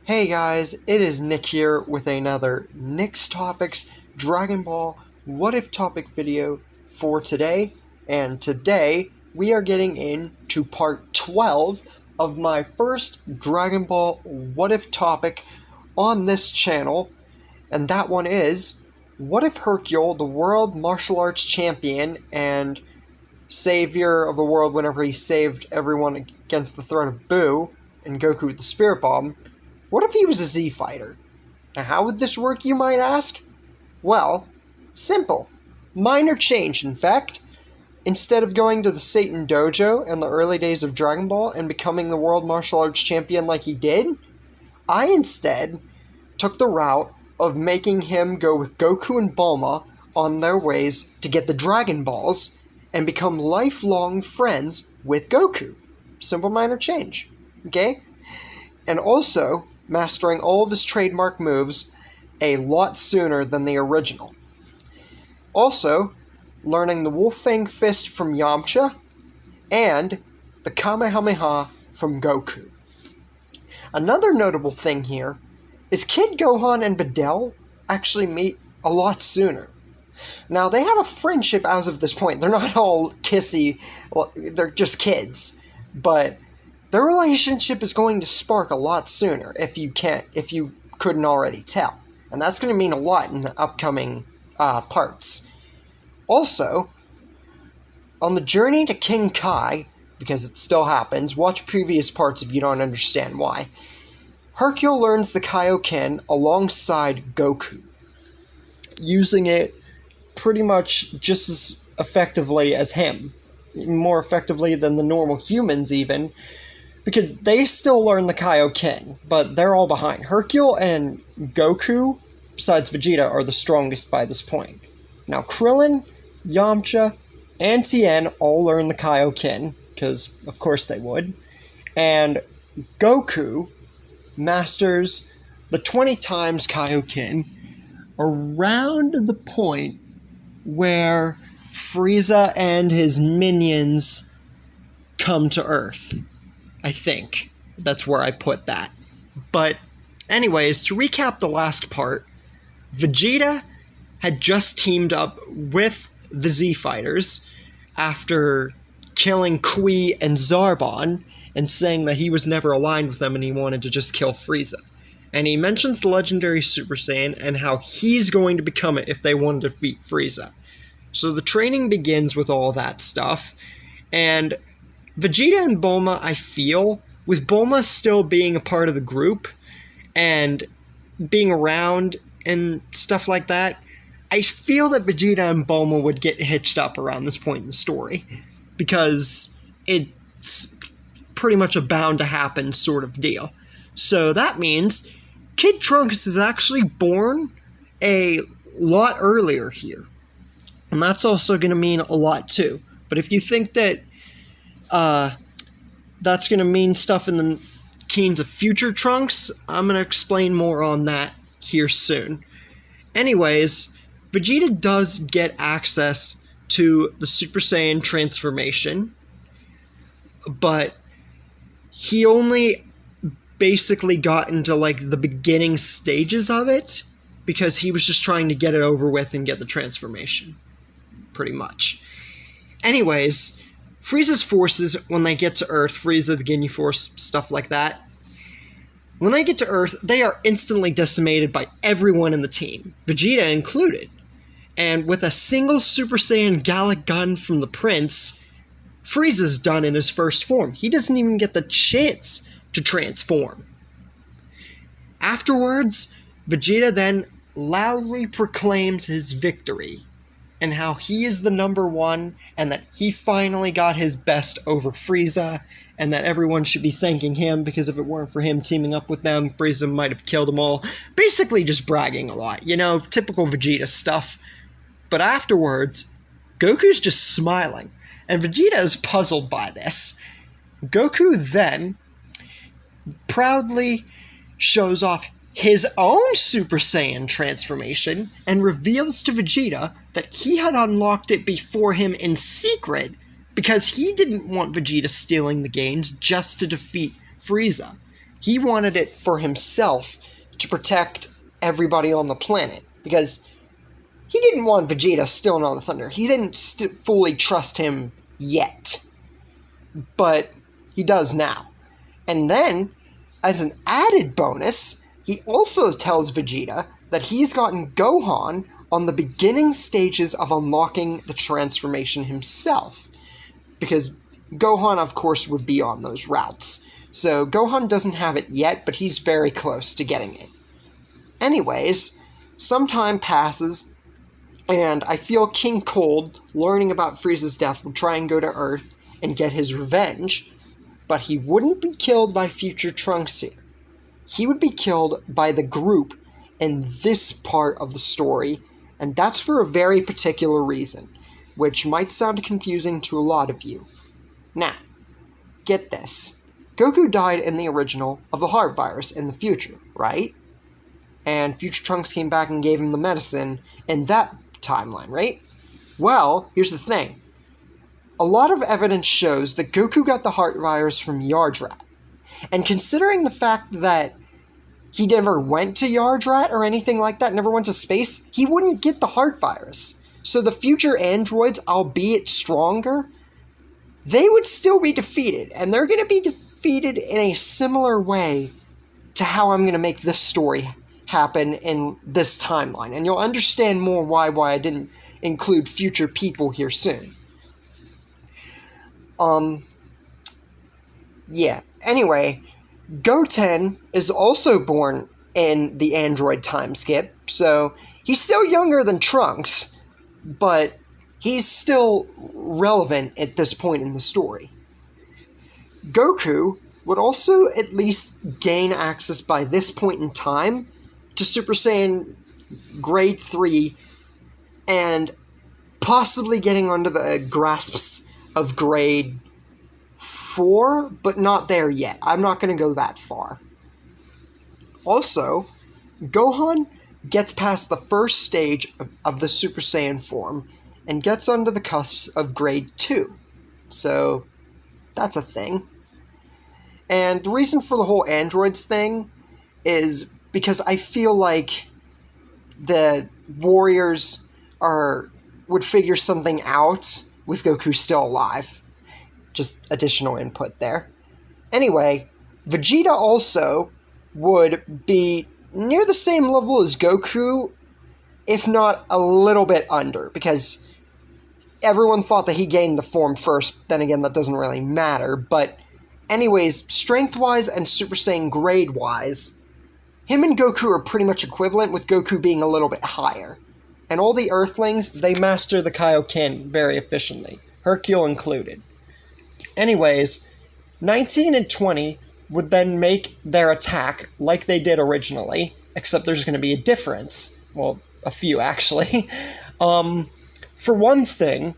Hey guys, it is Nick here with another Nick's Topics Dragon Ball What If topic video for today. And today we are getting into part 12 of my first Dragon Ball What If topic on this channel. And that one is, what if Hercule, the world martial arts champion and savior of the world whenever he saved everyone against the threat of Boo and Goku with the Spirit Bomb, what if he was a Z fighter? Now, how would this work, you might ask? Well, simple. Minor change, in fact. Instead of going to the Satan Dojo in the early days of Dragon Ball and becoming the world martial arts champion like he did, I instead took the route of making him go with Goku and Bulma on their ways to get the Dragon Balls and become lifelong friends with Goku. Simple minor change. Okay? And also mastering all of his trademark moves a lot sooner than the original. Also, learning the Wolfang Fist from Yamcha and the Kamehameha from Goku. Another notable thing here is Kid Gohan and Videl actually meet a lot sooner. Now, they have a friendship as of this point. They're not all kissy, well, they're just kids. But their relationship is going to spark a lot sooner if you couldn't already tell. And that's going to mean a lot in the upcoming parts. Also, on the journey to King Kai, because it still happens, watch previous parts if you don't understand why, Hercule learns the Kaioken alongside Goku, using it pretty much just as effectively as him. More effectively than the normal humans even, because they still learn the Kaioken, but they're all behind. Hercule and Goku, besides Vegeta, are the strongest by this point. Now, Krillin, Yamcha, and Tien all learn the Kaioken, because of course they would. And Goku masters the 20 times Kaioken around the point where Frieza and his minions come to Earth. I think that's where I put that. But anyways, to recap the last part, Vegeta had just teamed up with the Z Fighters after killing Kui and Zarbon and saying that he was never aligned with them and he wanted to just kill Frieza. And he mentions the legendary Super Saiyan and how he's going to become it if they want to defeat Frieza. So the training begins with all that stuff, and Vegeta and Bulma, I feel, with Bulma still being a part of the group and being around and stuff like that, I feel that Vegeta and Bulma would get hitched up around this point in the story, because it's pretty much a bound to happen sort of deal. So that means Kid Trunks is actually born a lot earlier here. And that's also going to mean a lot too. But if you think that that's going to mean stuff in the keens of future Trunks, I'm going to explain more on that here soon. Anyways, Vegeta does get access to the Super Saiyan transformation, but he only basically got into like the beginning stages of it because he was just trying to get it over with and get the transformation. Pretty much. Anyways, Frieza's forces, when they get to Earth, Frieza, the Ginyu Force, stuff like that, when they get to Earth, they are instantly decimated by everyone in the team, Vegeta included. And with a single Super Saiyan Gallic gun from the Prince, Frieza's done in his first form. He doesn't even get the chance to transform. Afterwards, Vegeta then loudly proclaims his victory, and how he is the number one, and that he finally got his best over Frieza, and that everyone should be thanking him, because if it weren't for him teaming up with them, Frieza might have killed them all. Basically just bragging a lot, you know, typical Vegeta stuff. But afterwards, Goku's just smiling, and Vegeta is puzzled by this. Goku then proudly shows off his own Super Saiyan transformation and reveals to Vegeta that he had unlocked it before him in secret because he didn't want Vegeta stealing the gains just to defeat Frieza. He wanted it for himself to protect everybody on the planet, because he didn't want Vegeta stealing all the thunder. He didn't fully trust him yet, but he does now. And then, as an added bonus, he also tells Vegeta that he's gotten Gohan on the beginning stages of unlocking the transformation himself, because Gohan, of course, would be on those routes. So Gohan doesn't have it yet, but he's very close to getting it. Anyways, some time passes, and I feel King Cold, learning about Frieza's death, would try and go to Earth and get his revenge, but he wouldn't be killed by future Trunks here. He would be killed by the group in this part of the story, and that's for a very particular reason, which might sound confusing to a lot of you. Now, get this. Goku died in the original of the heart virus in the future, right? And future Trunks came back and gave him the medicine in that timeline, right? Well, here's the thing. A lot of evidence shows that Goku got the heart virus from Yardrat. And considering the fact that he never went to Yardrat or anything like that, never went to space, he wouldn't get the heart virus. So the future androids, albeit stronger, they would still be defeated. And they're going to be defeated in a similar way to how I'm going to make this story happen in this timeline. And you'll understand more why I didn't include future people here soon. Yeah. Anyway, Goten is also born in the android time skip, so he's still younger than Trunks, but he's still relevant at this point in the story. Goku would also at least gain access by this point in time to Super Saiyan Grade 3 and possibly getting onto the grasps of Grade 4, but not there yet. I'm not going to go that far. Also, Gohan gets past the first stage of the Super Saiyan form and gets onto the cusps of Grade 2. So, that's a thing. And the reason for the whole androids thing is because I feel like the Warriors would figure something out with Goku still alive. Just additional input there. Anyway, Vegeta also would be near the same level as Goku, if not a little bit under, because everyone thought that he gained the form first. Then again, that doesn't really matter. But anyways, strength-wise and Super Saiyan grade-wise, him and Goku are pretty much equivalent, with Goku being a little bit higher. And all the Earthlings, they master the Kaioken very efficiently, Hercule included. Anyways, 19 and 20 would then make their attack like they did originally, except there's going to be a difference. Well, a few, actually. For one thing,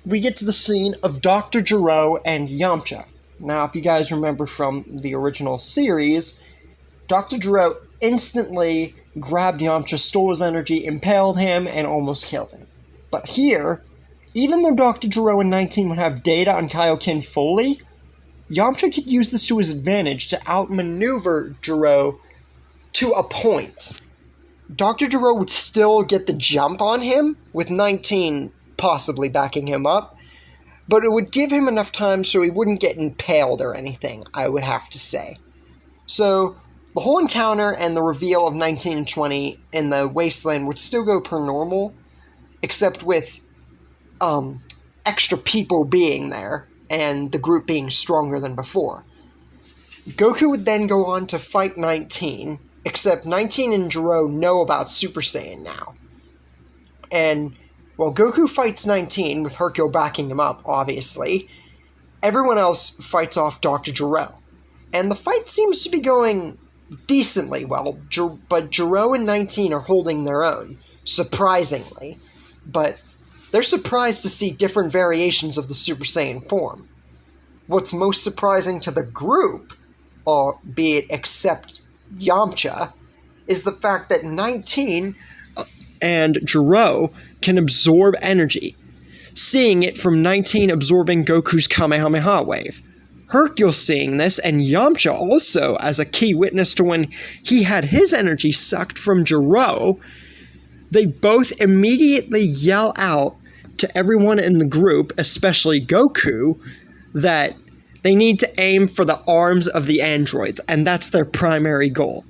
we get to the scene of Dr. Gero and Yamcha. Now, if you guys remember from the original series, Dr. Gero instantly grabbed Yamcha, stole his energy, impaled him, and almost killed him. But here, even though Dr. Gero in 19 would have data on Kaioken fully, Yamcha could use this to his advantage to outmaneuver Gero to a point. Dr. Gero would still get the jump on him, with 19 possibly backing him up, but it would give him enough time so he wouldn't get impaled or anything, I would have to say. So, the whole encounter and the reveal of 19 and 20 in the Wasteland would still go per normal, except with extra people being there, and the group being stronger than before. Goku would then go on to fight 19, except 19 and Gero know about Super Saiyan now. And while Goku fights 19, with Hercule backing him up, obviously, everyone else fights off Dr. Gero. And the fight seems to be going decently well, but Gero and 19 are holding their own, surprisingly. But they're surprised to see different variations of the Super Saiyan form. What's most surprising to the group, albeit except Yamcha, is the fact that 19 and Gero can absorb energy, seeing it from 19 absorbing Goku's Kamehameha wave. Hercule seeing this, and Yamcha also as a key witness to when he had his energy sucked from Gero, they both immediately yell out to everyone in the group, especially Goku, that they need to aim for the arms of the androids, and that's their primary goal.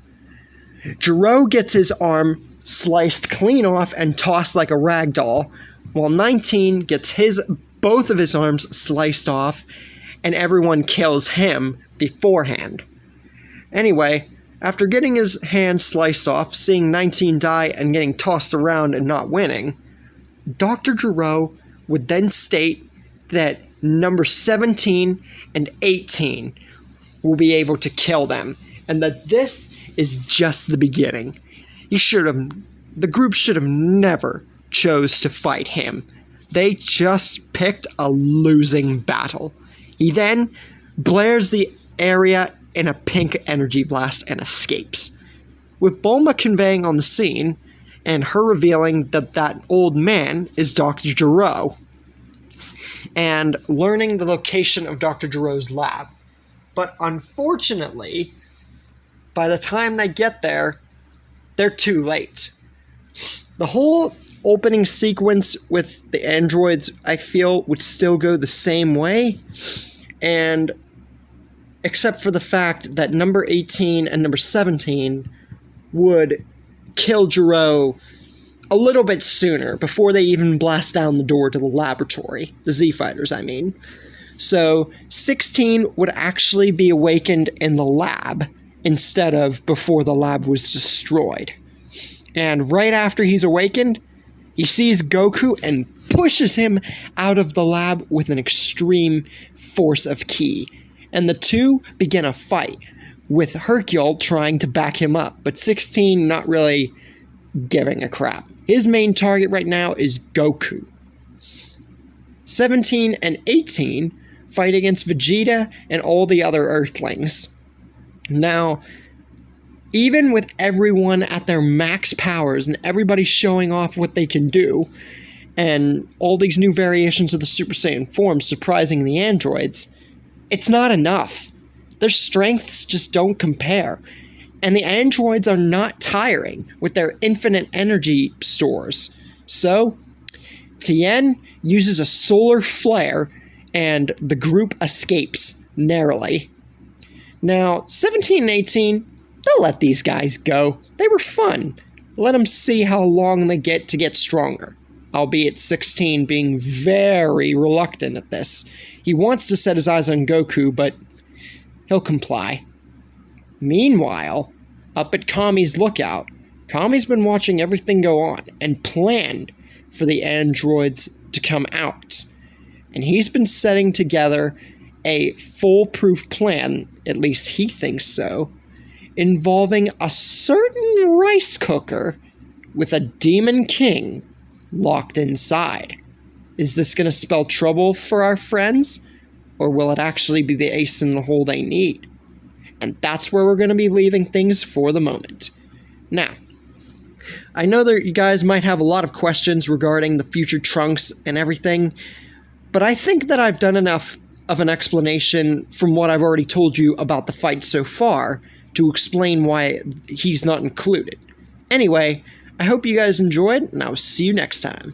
Gero gets his arm sliced clean off and tossed like a rag doll, while 19 gets both of his arms sliced off, and everyone kills him beforehand. Anyway, after getting his hand sliced off, seeing 19 die and getting tossed around and not winning, Dr. Gero would then state that number 17 and 18 will be able to kill them, and that this is just the beginning. The group should have never chose to fight him. They just picked a losing battle. He then blares the area in a pink energy blast and escapes, with Bulma conveying on the scene and her revealing that that old man is Dr. Gero, and learning the location of Dr. Gero's lab. But unfortunately, by the time they get there, they're too late. The whole opening sequence with the androids, I feel, would still go the same way, and except for the fact that number 18 and number 17 would kill Gero a little bit sooner, before they even blast down the door to the laboratory. The Z-Fighters, I mean. So 16 would actually be awakened in the lab, instead of before the lab was destroyed. And right after he's awakened, he sees Goku and pushes him out of the lab with an extreme force of ki. And the two begin a fight, with Hercule trying to back him up, but 16 not really giving a crap. His main target right now is Goku. 17 and 18 fight against Vegeta and all the other Earthlings. Now, even with everyone at their max powers and everybody showing off what they can do, and all these new variations of the Super Saiyan form surprising the androids, it's not enough. Their strengths just don't compare. And the androids are not tiring with their infinite energy stores. So, Tien uses a solar flare, and the group escapes narrowly. Now, 17 and 18, they'll let these guys go. They were fun. Let them see how long they get to get stronger. Albeit 16 being very reluctant at this. He wants to set his eyes on Goku, but he'll comply. Meanwhile, up at Kami's lookout, Kami's been watching everything go on and planned for the androids to come out. And he's been setting together a foolproof plan, at least he thinks so, involving a certain rice cooker with a demon king locked inside. Is this going to spell trouble for our friends? Or will it actually be the ace in the hole they need? And that's where we're going to be leaving things for the moment. Now, I know that you guys might have a lot of questions regarding the future Trunks and everything, but I think that I've done enough of an explanation from what I've already told you about the fight so far to explain why he's not included. Anyway, I hope you guys enjoyed, and I'll see you next time.